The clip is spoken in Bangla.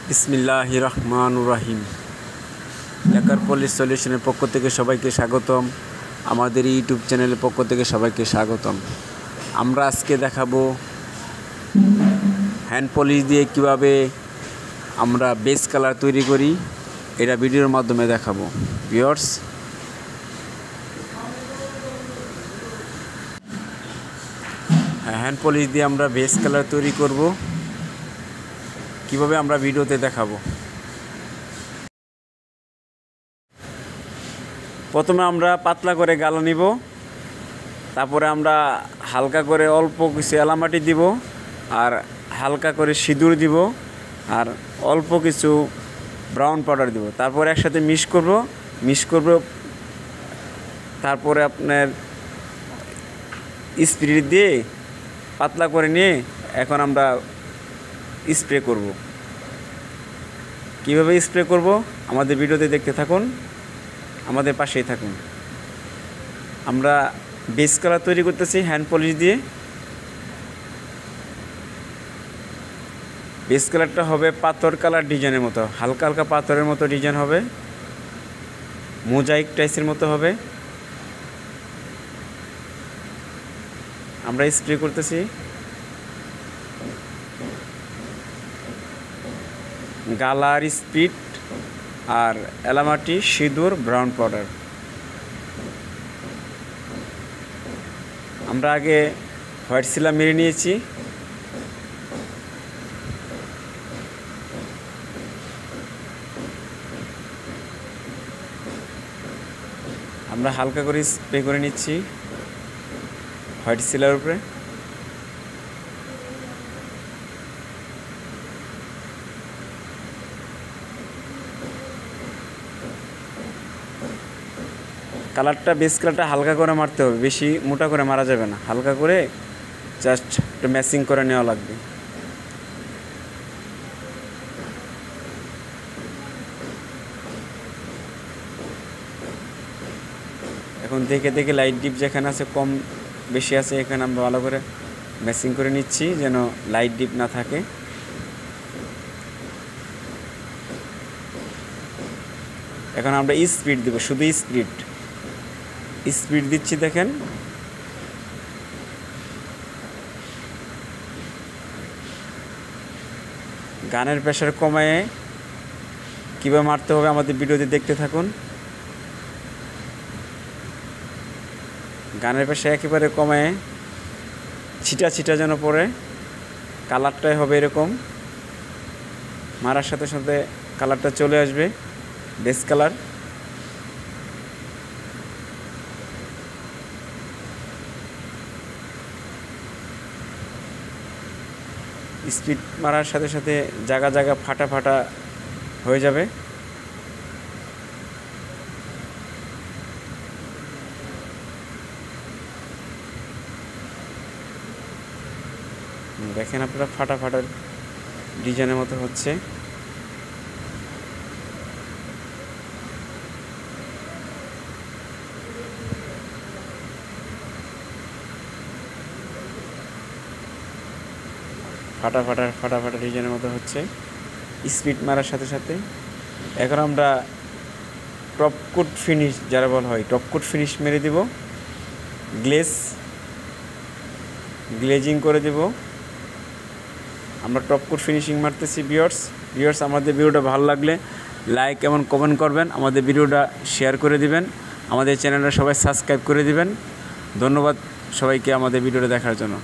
বিসমিল্লাহির রহমানির রহিম। লেকার পলিশ সলিউশনের পক্ষ থেকে সবাইকে স্বাগতম। আমাদের ইউটিউব চ্যানেলের পক্ষ থেকে সবাইকে স্বাগতম। আমরা আজকে দেখাবো হ্যান্ড পলিশ দিয়ে কিভাবে আমরা বেস কালার তৈরি করি, এটা ভিডিওর মাধ্যমে দেখাবো। ভিউয়ার্স, হ্যান্ড পলিশ দিয়ে আমরা বেস কালার তৈরি করব, কিভাবে আমরা ভিডিওতে দেখাবো। প্রথমে আমরা পাতলা করে গালা নিব, তারপরে আমরা হালকা করে অল্প কিছু এলামাটি দিব, আর হালকা করে সিঁদুর দিব, আর অল্প কিছু ব্রাউন পাউডার দিব। তারপরে একসাথে মিক্স করব। তারপরে আপনার স্প্রে দিয়ে পাতলা করে নিয়ে এখন আমরা স্প্রে করব। কিভাবে স্প্রে করব আমাদের ভিডিওতে দেখতে থাকুন, আমাদের পাশেই থাকুন। আমরা বেস কালার তৈরি করতেছি হ্যান্ড পলিশ দিয়ে। বেস কালারটা হবে পাথর কালার ডিজাইনের মতো, হালকা হালকা পাথরের মতো ডিজাইন হবে, মোজাইক টাইসের মতো হবে। আমরা স্প্রে করতেছি। গালার স্পিড আর এলামাটি, সিঁদুর, ব্রাউন পাউডার। আমরা আগে হোয়াইট সিলা মেরে নিয়েছি। আমরা হালকা করে স্প্রে করে নিচ্ছি হোয়াইট সিলার উপরে। কালারটা বেস কালারটা হালকা করে মারতে হবে, বেশি মোটা করে মারা যাবে না, হালকা করে জাস্ট একটু ম্যাচিং করে নেওয়া লাগবে। এখন দেখে দেখে লাইট ডিপ যেখানে আছে কম বেশি আছে এখানে আমরা ভালো করে ম্যাচিং করে নিচ্ছি যেন লাইট ডিপ না থাকে। এখন আমরা স্পিড দেব, শুধু স্পিড দিচ্ছি। দেখেন গানের প্রেশার কমায়ে কীভাবে মারতে হবে আমাদের ভিডিওতে দেখতে থাকুন। গানের প্রেশার একেবারে কমায়ে ছিটা ছিটা যেন পড়ে, কালারটাই হবে এরকম। মারার সাথে সাথে কালারটা চলে আসবে, বেস কালার। স্পিড মারার সাথে সাথে জায়গা জায়গা ফাটা ফাটা হয়ে যাবে। দেখেন আপনারা ফাটা ফাটা ডিজাইনের মতো হচ্ছে। ফাটা ফাটা ডিজাইনের মতো হচ্ছে স্পিড মারার সাথে সাথে। এখন আমরা টপকোট ফিনিশ যারা বলা হয়, টপকোট ফিনিশ মেরে দিব, গ্লেজিং করে দেব। আমরা টপকোট ফিনিশিং মারতেছি। ভিউয়ার্স, আমাদের ভিডিওটা ভালো লাগলে লাইক এবং কমেন্ট করবেন, আমাদের ভিডিওটা শেয়ার করে দিবেন, আমাদের চ্যানেলটা সবাই সাবস্ক্রাইব করে দিবেন। ধন্যবাদ সবাইকে আমাদের ভিডিওটা দেখার জন্য।